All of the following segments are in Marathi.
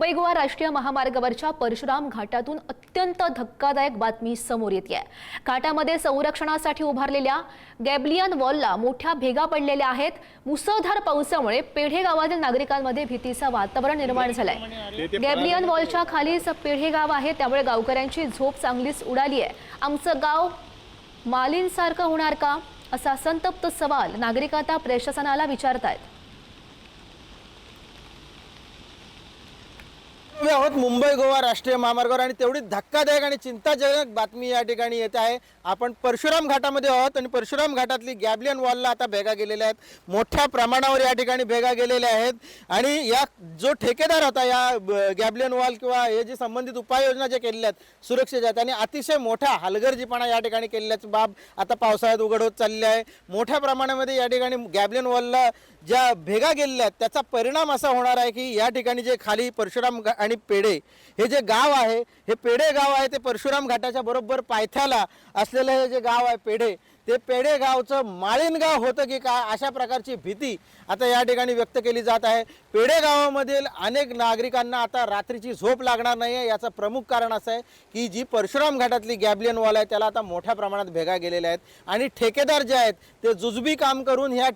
मुंबई गोवा राष्ट्रीय महामार्गावरच्या परशुराम घाटातून अत्यंत धक्कादायक बातमी समोर येते आहे। घाटामध्ये संरक्षणासाठी उभारलेल्या गॅब्लियन वॉलला मोठ्या भेगा पडलेल्या आहेत। मुसळधार पावसामुळे पेढे गावातील नागरिकांमध्ये भीतीचं वातावरण निर्माण झालंय। गॅब्लियन वॉलच्या खालीच पेढे गाव आहे, त्यामुळे गावकऱ्यांची झोप चांगलीच उडाली आहे। आमचं गाव मालींसारखं होणार का, असा संतप्त सवाल नागरिक आता प्रशासनाला विचारतायत। आहोत मुंबई गोवा राष्ट्रीय महामार्गावर आणि तेवढी धक्कादायक आणि चिंताजनक बातमी या ठिकाणी येत आहे। आपण परशुराम घाटामध्ये आहोत आणि परशुराम घाटातली गॅब्लियन वॉलला आता भेगा गेलेल्या आहेत। मोठ्या प्रमाणावर या ठिकाणी भेगा गेलेल्या आहेत आणि या जो ठेकेदार होता या गॅब्लियन वॉल किंवा हे जे संबंधित उपाययोजना जे केलेल्या आहेत सुरक्षेच्या, त्यांनी अतिशय मोठा हलगर्जीपणा या ठिकाणी केलेल्याची बाब आता पावसाळ्यात उघड होत चालली आहे। मोठ्या प्रमाणामध्ये या ठिकाणी गॅब्लियन वॉलला ज्या भेगा गेलेल्या आहेत त्याचा परिणाम असा होणार आहे की या ठिकाणी जे खाली परशुराम आणि पेढे हे जे गाव आहे, हे पेढे गाव आहे, ते परशुराम घाटाच्या बरोबर पायथ्याला असलेलं हे जे गाव आहे पेढे, ते पेढे गावचं माळीन गाव होतं की काय, अशा प्रकारची भीती आता या ठिकाणी व्यक्त केली जात आहे। पेढे गावामधील अनेक नागरिकांना आता रात्रीची झोप लागणार नाही आहे। याचं प्रमुख कारण असं आहे की जी परशुराम घाटातली गॅब्लियन वॉल आहे त्याला आता मोठ्या प्रमाणात भेगा गेलेल्या आहेत आणि ठेकेदार जे आहेत ते जुजबी काम करून ह्या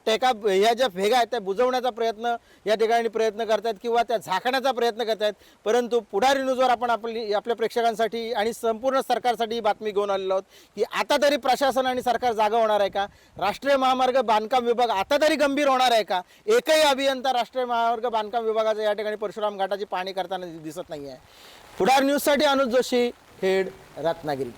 ज्या भेगा आहेत त्या बुजवण्याचा प्रयत्न या ठिकाणी करतात किंवा त्या झाकण्याचा प्रयत्न करतात। परंतु पुढारी न्यूजवर आपण आपल्या प्रेक्षकांसाठी आणि संपूर्ण सरकारसाठी ही बातमी घेऊन आलेलो आहोत की आता तरी प्रशासन आणि सरकार जागा होणार आहे का? राष्ट्रीय महामार्ग बांधकाम विभाग आता तरी गंभीर होणार आहे का? एकही अभियंता राष्ट्रीय महामार्ग बांधकाम विभागाचा या ठिकाणी परशुराम घाटाची पाहणी करताना दिसत नाही आहे। पुढारी न्यूजसाठी अनुज जोशी, हेड, रत्नागिरी।